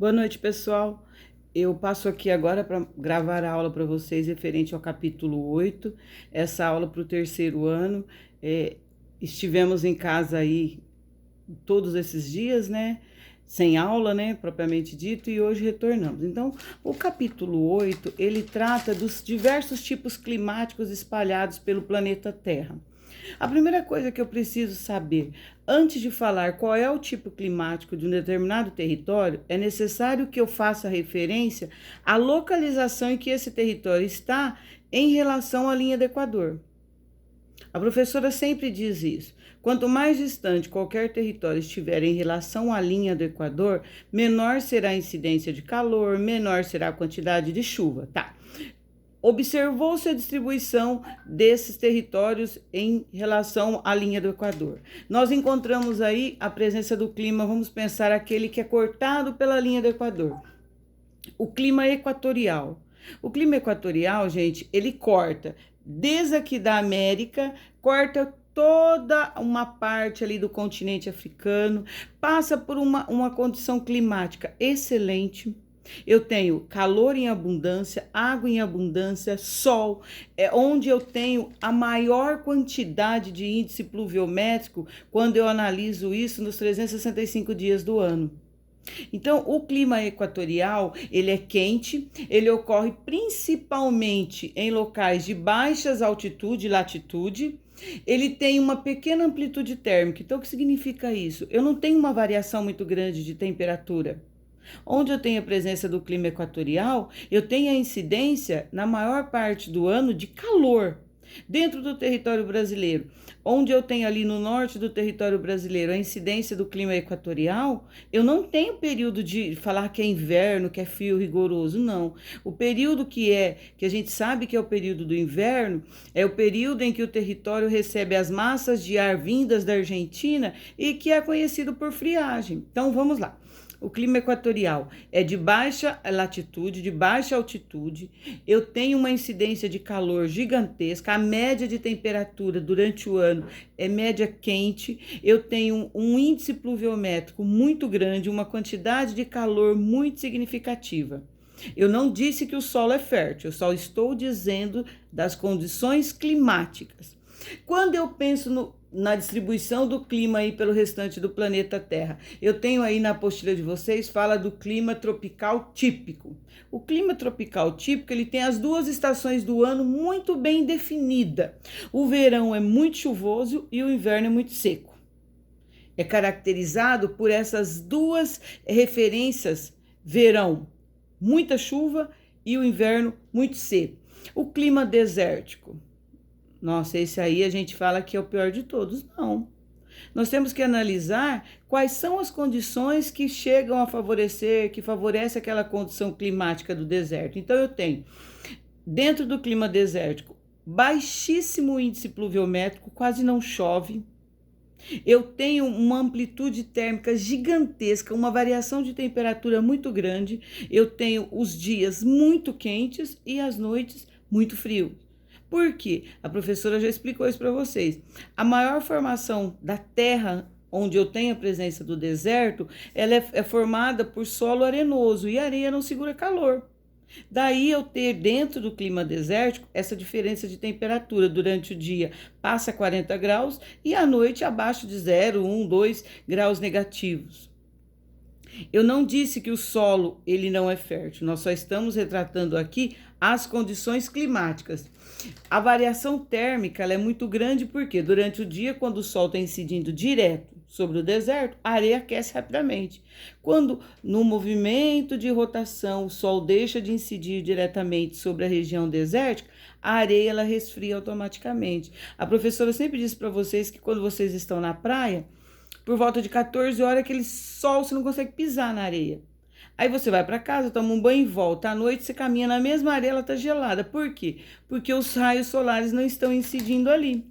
Boa noite, pessoal. Eu passo aqui agora para gravar a aula para vocês referente ao capítulo 8, essa aula para o terceiro ano. Estivemos em casa aí todos esses dias, né? Sem aula, né? Propriamente dito, e hoje retornamos. Então, o capítulo 8, ele trata dos diversos tipos climáticos espalhados pelo planeta Terra. A primeira coisa que eu preciso saber, antes de falar qual é o tipo climático de um determinado território, é necessário que eu faça referência à localização em que esse território está em relação à linha do Equador. A professora sempre diz isso. Quanto mais distante qualquer território estiver em relação à linha do Equador, menor será a incidência de calor, menor será a quantidade de chuva. Tá. Observou-se a distribuição desses territórios em relação à linha do Equador. Nós encontramos aí a presença do clima, vamos pensar aquele que é cortado pela linha do Equador. O clima equatorial. O clima equatorial, gente, ele corta desde aqui da América, corta toda uma parte ali do continente africano, passa por uma condição climática excelente. Eu tenho calor em abundância, água em abundância, sol, onde eu tenho a maior quantidade de índice pluviométrico quando eu analiso isso nos 365 dias do ano. Então, o clima equatorial, ele é quente, ele ocorre principalmente em locais de baixas altitude e latitude. Ele tem uma pequena amplitude térmica. Então, o que significa isso? Eu não tenho uma variação muito grande de temperatura. Onde eu tenho a presença do clima equatorial, eu tenho a incidência, na maior parte do ano, de calor. Dentro do território brasileiro, onde eu tenho ali no norte do território brasileiro a incidência do clima equatorial, eu não tenho período de falar que é inverno, que é frio rigoroso, não. O período que a gente sabe que é o período do inverno, é o período em que o território recebe as massas de ar vindas da Argentina e que é conhecido por friagem. Então, vamos lá. O clima equatorial é de baixa latitude, de baixa altitude. Eu tenho uma incidência de calor gigantesca. A média de temperatura durante o ano é média quente. Eu tenho um índice pluviométrico muito grande, uma quantidade de calor muito significativa. Eu não disse que o solo é fértil, eu só estou dizendo das condições climáticas. Quando eu penso na distribuição do clima aí pelo restante do planeta Terra, eu tenho aí na apostila de vocês, fala do clima tropical típico. O clima tropical típico, ele tem as duas estações do ano muito bem definidas. O verão é muito chuvoso e o inverno é muito seco. É caracterizado por essas duas referências, verão, muita chuva, e o inverno muito seco. O clima desértico. Nossa, esse aí a gente fala que é o pior de todos. Não. Nós temos que analisar quais são as condições que chegam a favorecer, que favorece aquela condição climática do deserto. Então, eu tenho, dentro do clima desértico, baixíssimo índice pluviométrico, quase não chove. Eu tenho uma amplitude térmica gigantesca, uma variação de temperatura muito grande. Eu tenho os dias muito quentes e as noites muito frios. Por quê? A professora já explicou isso para vocês. A maior formação da terra, onde eu tenho a presença do deserto, ela é formada por solo arenoso e a areia não segura calor. Daí eu ter dentro do clima desértico essa diferença de temperatura. Durante o dia passa 40 graus e à noite abaixo de 0, 1, 2 graus negativos. Eu não disse que o solo ele não é fértil, nós só estamos retratando aqui as condições climáticas. A variação térmica ela é muito grande porque durante o dia, quando o sol está incidindo direto sobre o deserto, a areia aquece rapidamente. Quando no movimento de rotação o sol deixa de incidir diretamente sobre a região desértica, a areia ela resfria automaticamente. A professora sempre disse para vocês que quando vocês estão na praia, por volta de 14 horas, aquele sol, você não consegue pisar na areia. Aí você vai para casa, toma um banho e volta. À noite você caminha na mesma areia, ela está gelada. Por quê? Porque os raios solares não estão incidindo ali.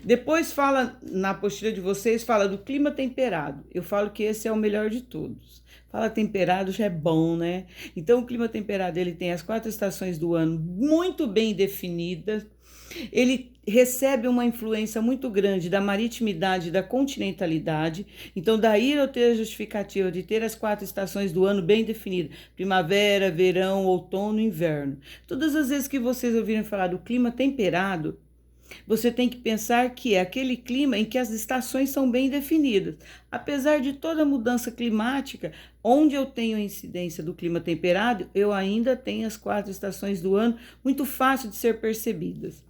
Depois fala, na apostila de vocês, fala do clima temperado. Eu falo que esse é o melhor de todos. Fala temperado já é bom, né? Então o clima temperado, ele tem as 4 estações do ano muito bem definidas. Ele recebe uma influência muito grande da maritimidade e da continentalidade. Então, daí eu ter a justificativa de ter as 4 estações do ano bem definidas: primavera, verão, outono e inverno. Todas as vezes que vocês ouvirem falar do clima temperado, você tem que pensar que é aquele clima em que as estações são bem definidas. Apesar de toda a mudança climática, onde eu tenho a incidência do clima temperado, eu ainda tenho as 4 estações do ano muito fácil de ser percebidas.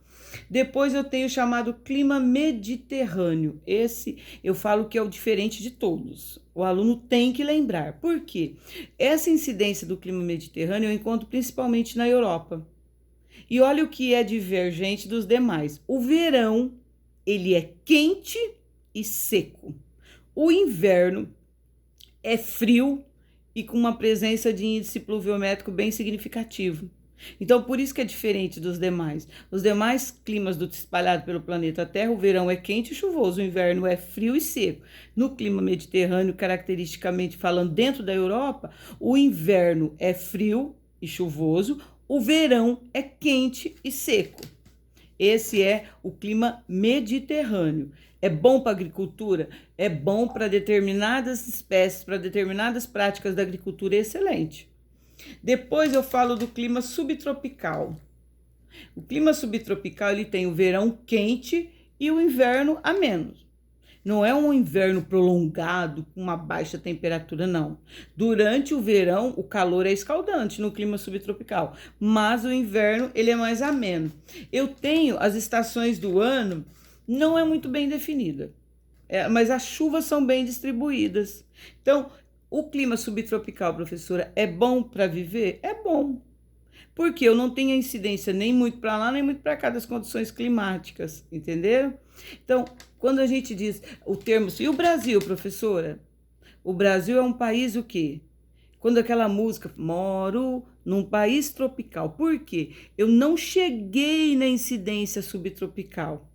Depois eu tenho o chamado clima mediterrâneo. Esse eu falo que é o diferente de todos. O aluno tem que lembrar. Por quê? Essa incidência do clima mediterrâneo eu encontro principalmente na Europa. E olha o que é divergente dos demais. O verão, ele é quente e seco. O inverno é frio e com uma presença de índice pluviométrico bem significativo. Então, por isso que é diferente dos demais. Os demais climas espalhados pelo planeta Terra, o verão é quente e chuvoso, o inverno é frio e seco. No clima mediterrâneo, caracteristicamente falando, dentro da Europa, o inverno é frio e chuvoso, o verão é quente e seco. Esse é o clima mediterrâneo. É bom para a agricultura? É bom para determinadas espécies, para determinadas práticas da agricultura, é excelente. Depois eu falo do clima subtropical. O clima subtropical, ele tem o verão quente e o inverno ameno. Não é um inverno prolongado com uma baixa temperatura, não. Durante o verão, o calor é escaldante no clima subtropical, mas o inverno, ele é mais ameno. Eu tenho as estações do ano, não é muito bem definida, mas as chuvas são bem distribuídas. Então, o clima subtropical, professora, é bom para viver? É bom. Porque eu não tenho incidência nem muito para lá, nem muito para cá das condições climáticas, entenderam? Então, quando a gente diz o termo... E o Brasil, professora? O Brasil é um país o quê? Quando aquela música, moro num país tropical. Por quê? Eu não cheguei na incidência subtropical.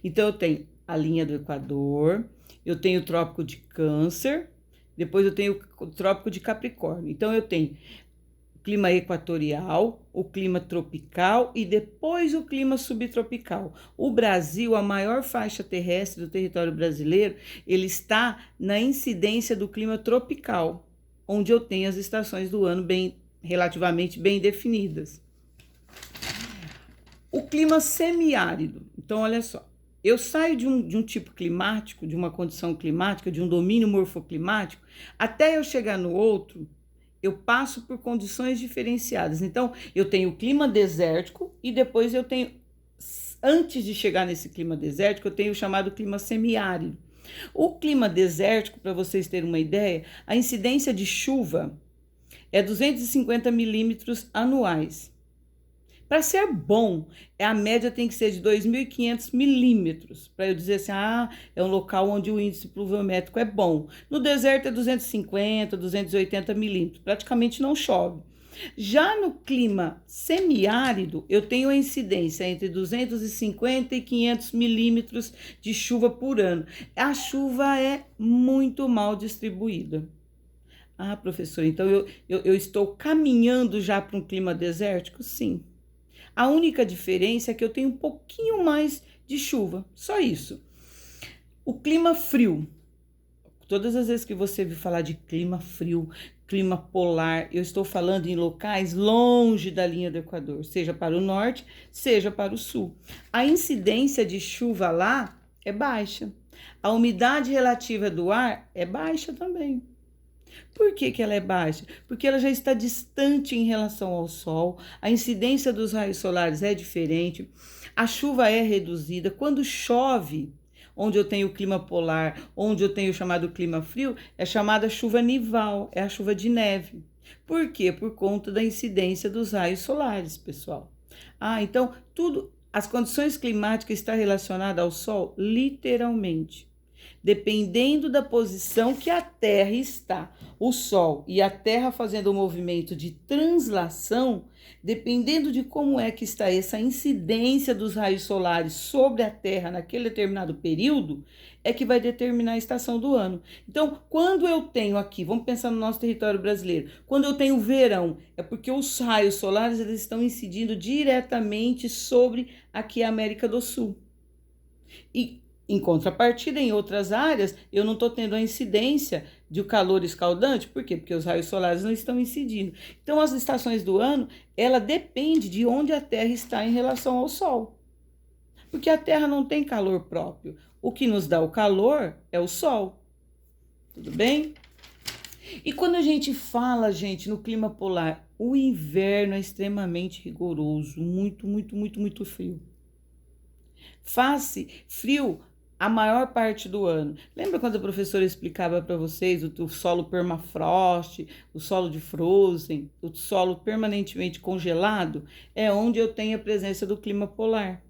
Então, eu tenho a linha do Equador, eu tenho o Trópico de Câncer, depois eu tenho o Trópico de Capricórnio. Então, eu tenho o clima equatorial, o clima tropical e depois o clima subtropical. O Brasil, a maior faixa terrestre do território brasileiro, ele está na incidência do clima tropical, onde eu tenho as estações do ano relativamente bem definidas. O clima semiárido. Então, olha só. Eu saio de um tipo climático, de uma condição climática, de um domínio morfoclimático, até eu chegar no outro, eu passo por condições diferenciadas. Então, eu tenho o clima desértico e depois eu tenho, antes de chegar nesse clima desértico, eu tenho o chamado clima semiárido. O clima desértico, para vocês terem uma ideia, a incidência de chuva é 250 milímetros anuais. Para ser bom, a média tem que ser de 2.500 milímetros, para eu dizer assim, é um local onde o índice pluviométrico é bom. No deserto é 250, 280 milímetros, praticamente não chove. Já no clima semiárido, eu tenho a incidência entre 250 e 500 milímetros de chuva por ano. A chuva é muito mal distribuída. Professor, então eu estou caminhando já para um clima desértico? Sim. A única diferença é que eu tenho um pouquinho mais de chuva, só isso. O clima frio. Todas as vezes que você vir falar de clima frio, clima polar, eu estou falando em locais longe da linha do Equador, seja para o norte, seja para o sul. A incidência de chuva lá é baixa. A umidade relativa do ar é baixa também. Por que ela é baixa? Porque ela já está distante em relação ao Sol, a incidência dos raios solares é diferente, a chuva é reduzida. Quando chove, onde eu tenho o clima polar, onde eu tenho o chamado clima frio, é chamada chuva nival, é a chuva de neve. Por quê? Por conta da incidência dos raios solares, pessoal. Então, as condições climáticas estão relacionadas ao Sol, literalmente. Dependendo da posição que a Terra está, o Sol e a Terra fazendo o movimento de translação, dependendo de como é que está essa incidência dos raios solares sobre a Terra naquele determinado período, é que vai determinar a estação do ano. Então, quando eu tenho aqui, vamos pensar no nosso território brasileiro, quando eu tenho verão, é porque os raios solares eles estão incidindo diretamente sobre aqui a América do Sul. E em contrapartida, em outras áreas, eu não estou tendo a incidência de calor escaldante. Por quê? Porque os raios solares não estão incidindo. Então, as estações do ano, ela depende de onde a Terra está em relação ao Sol. Porque a Terra não tem calor próprio. O que nos dá o calor é o Sol. Tudo bem? E quando a gente fala, gente, no clima polar, o inverno é extremamente rigoroso, muito frio. Faz frio a maior parte do ano. Lembra quando a professora explicava para vocês o solo permafrost, o solo de frozen, o solo permanentemente congelado? É onde eu tenho a presença do clima polar.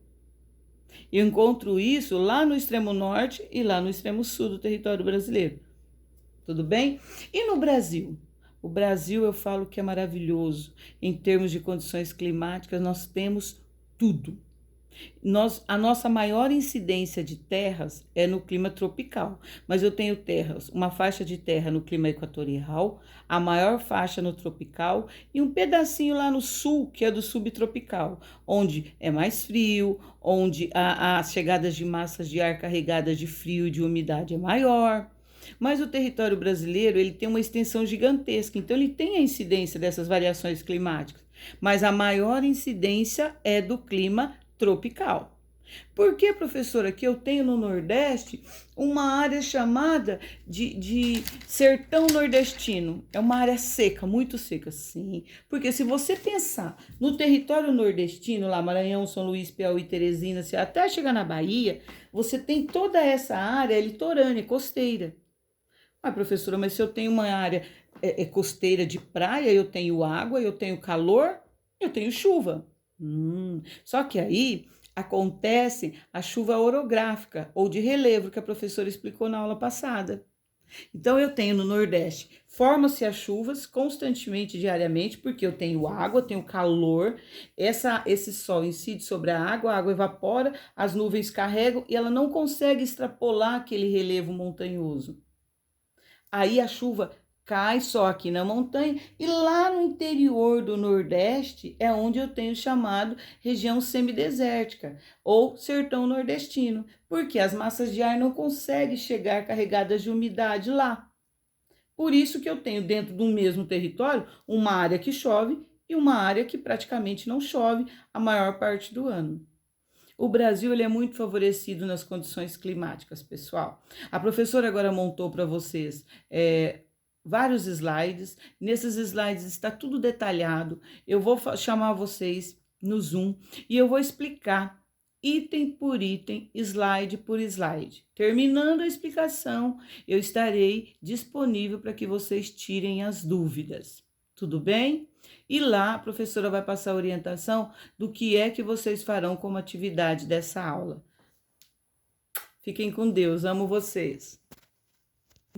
Eu encontro isso lá no extremo norte e lá no extremo sul do território brasileiro. Tudo bem? E no Brasil? O Brasil eu falo que é maravilhoso. Em termos de condições climáticas, nós temos tudo. A nossa maior incidência de terras é no clima tropical, mas eu tenho terras, uma faixa de terra no clima equatorial, a maior faixa no tropical e um pedacinho lá no sul, que é do subtropical, onde é mais frio, onde as chegadas de massas de ar carregadas de frio e de umidade é maior. Mas o território brasileiro ele tem uma extensão gigantesca, então ele tem a incidência dessas variações climáticas, mas a maior incidência é do clima tropical. Por que, professora, que eu tenho no Nordeste uma área chamada de sertão nordestino? É uma área seca, muito seca, sim. Porque se você pensar no território nordestino, lá Maranhão, São Luís, Piauí, Teresina, até chegar na Bahia, você tem toda essa área litorânea, costeira. Ah, professora, mas se eu tenho uma área costeira de praia, eu tenho água, eu tenho calor, eu tenho chuva. Só que aí acontece a chuva orográfica ou de relevo que a professora explicou na aula passada. Então eu tenho no Nordeste, forma-se as chuvas constantemente, diariamente, porque eu tenho água, tenho calor, esse sol incide sobre a água evapora, as nuvens carregam e ela não consegue extrapolar aquele relevo montanhoso. Aí a chuva cai só aqui na montanha e lá no interior do Nordeste é onde eu tenho chamado região semidesértica ou sertão nordestino, porque as massas de ar não conseguem chegar carregadas de umidade lá. Por isso que eu tenho dentro do mesmo território uma área que chove e uma área que praticamente não chove a maior parte do ano. O Brasil ele é muito favorecido nas condições climáticas, pessoal. A professora agora montou para vocês vários slides. Nesses slides está tudo detalhado. Eu vou chamar vocês no Zoom e eu vou explicar item por item, slide por slide. Terminando a explicação, eu estarei disponível para que vocês tirem as dúvidas. Tudo bem? E lá a professora vai passar a orientação do que é que vocês farão como atividade dessa aula. Fiquem com Deus, amo vocês.